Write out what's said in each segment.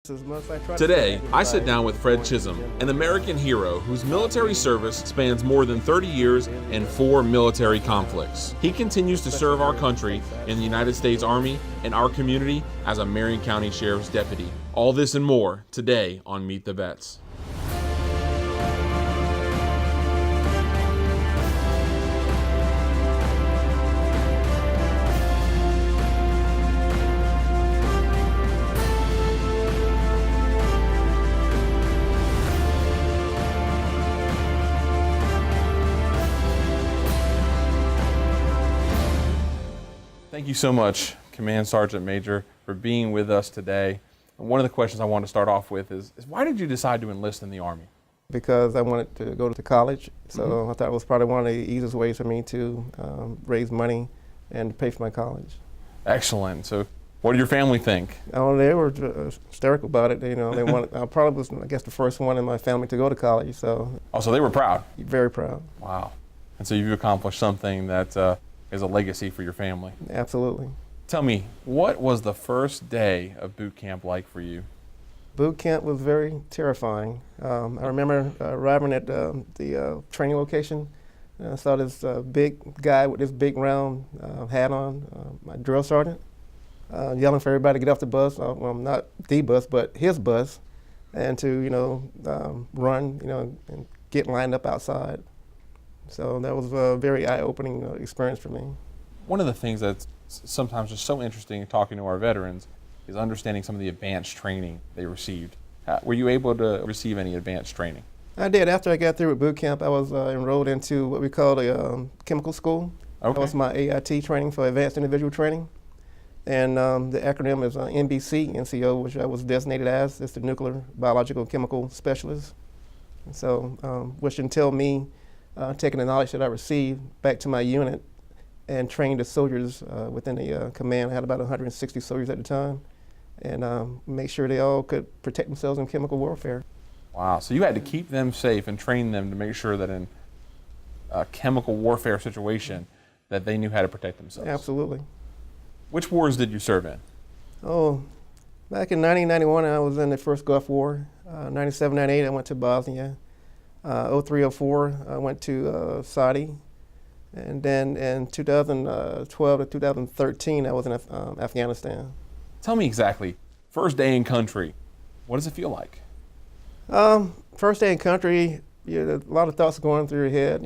Today, I sit down with Fred Chisholm, an American hero whose military service spans more than 30 years and 4 military conflicts. He continues to serve our country in the United States Army and our community as a Marion County Sheriff's Deputy. All this and more today on Meet the Vets. Thank you so much, Command Sergeant Major, for being with us today. And one of the questions I want to start off with is why did you decide to enlist in the Army? Because I wanted to go to college, so I thought it was probably one of the easiest ways for me to raise money and pay for my college. Excellent. So what did your family think? Oh, they were hysterical about it. You know, they wanted. I probably was, I guess, the first one in my family to go to college. So. Oh, so they were proud? Very proud. Wow. And so you've accomplished something that is a legacy for your family. Absolutely. Tell me, what was the first day of boot camp like for you? Boot camp was very terrifying. I remember arriving at the training location. I saw this big guy with this big round hat on, my drill sergeant, yelling for everybody to get off the bus. Well, not the bus, but his bus, and to run, and get lined up outside. So that was a very eye-opening experience for me. One of the things that's sometimes just so interesting in talking to our veterans is understanding some of the advanced training they received. Were you able to receive any advanced training? I did. After I got through with boot camp, I was enrolled into what we call a chemical school. Okay. That was my AIT training for advanced individual training. And the acronym is NBC, NCO, which I was designated as. It's the Nuclear Biological Chemical Specialist. And so, which entailed me taking the knowledge that I received back to my unit and trained the soldiers within the command. I had about 160 soldiers at the time, and make sure they all could protect themselves in chemical warfare. Wow, so you had to keep them safe and train them to make sure that in a chemical warfare situation that they knew how to protect themselves. Absolutely. Which wars did you serve in? Oh, back in 1991, I was in the first Gulf War. 97, 98, I went to Bosnia. 03, 04, I went to Saudi. And then in 2012 to 2013, I was in Afghanistan. Tell me exactly, first day in country, what does it feel like? First day in country, a lot of thoughts going through your head,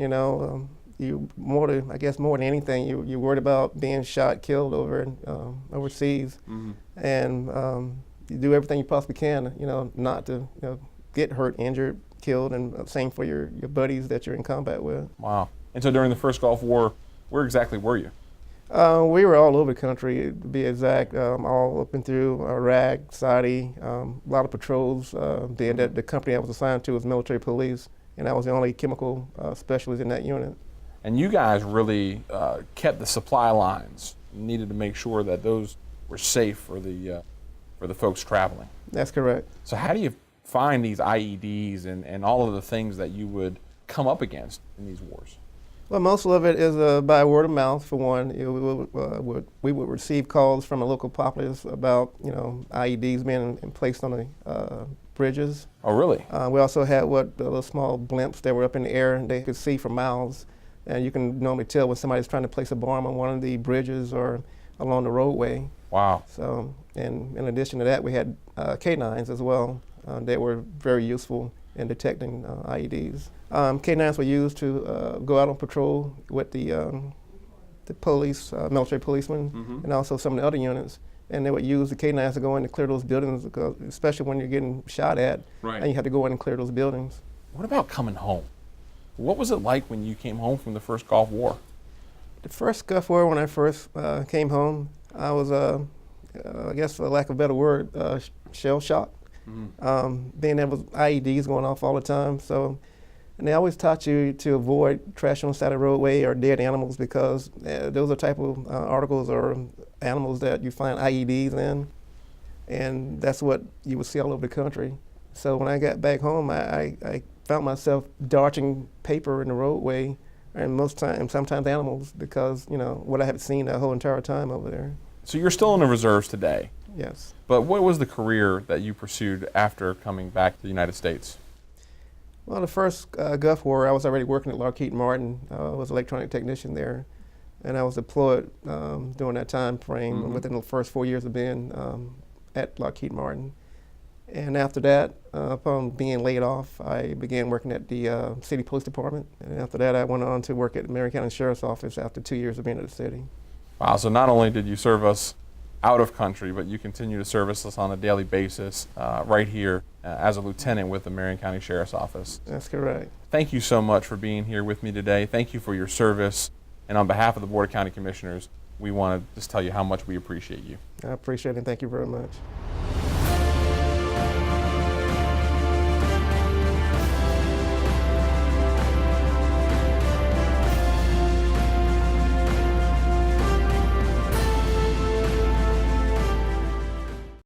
you more than anything, you're worried about being shot, killed overseas. Mm-hmm. And you do everything you possibly can, not to get hurt, injured, killed, and same for your buddies that you're in combat with. Wow. And so during the first Gulf War, where exactly were you? We were all over the country, to be exact, all up and through Iraq, Saudi, a lot of patrols. The company I was assigned to was military police, and I was the only chemical specialist in that unit. And you guys really kept the supply lines. You needed to make sure that those were safe for the folks traveling. That's correct. So how do you find these IEDs and all of the things that you would come up against in these wars? Well, most of it is by word of mouth, for one. We would receive calls from the local populace about, IEDs being placed on the bridges. Oh, really? We also had little small blimps that were up in the air and they could see for miles. And you can normally tell when somebody's trying to place a bomb on one of the bridges or along the roadway. Wow. So, and in addition to that, we had K9s as well. They were very useful in detecting IEDs. K9s were used to go out on patrol with the police, military policemen, mm-hmm. and also some of the other units. And they would use the K9s to go in and clear those buildings, because, especially when you're getting shot at, right. And you have to go in and clear those buildings. What about coming home? What was it like when you came home from the first Gulf War? The first Gulf War, when I first came home, I was, I guess for lack of a better word, shell-shocked. Mm-hmm. Being there was IEDs going off all the time, and they always taught you to avoid trash on the side of the roadway or dead animals, because those are type of articles or animals that you find IEDs in, and that's what you would see all over the country. So when I got back home, I found myself dodging paper in the roadway, and sometimes animals, because what I had seen that whole entire time over there. So you're still in the reserves today. yes. But what was the career that you pursued after coming back to the United States? Well, the first Gulf War, I was already working at Lockheed Martin. I was an electronic technician there, and I was deployed during that time frame within the first 4 years of being at Lockheed Martin. And after that, upon being laid off, I began working at the City Police Department. And after that, I went on to work at the Marion County Sheriff's Office after 2 years of being at the city. Wow, so not only did you serve us out of country, but you continue to service us on a daily basis right here as a lieutenant with the Marion County Sheriff's Office. That's correct. Thank you so much for being here with me today. Thank you for your service. And on behalf of the Board of County Commissioners, we want to just tell you how much we appreciate you. I appreciate it, and thank you very much.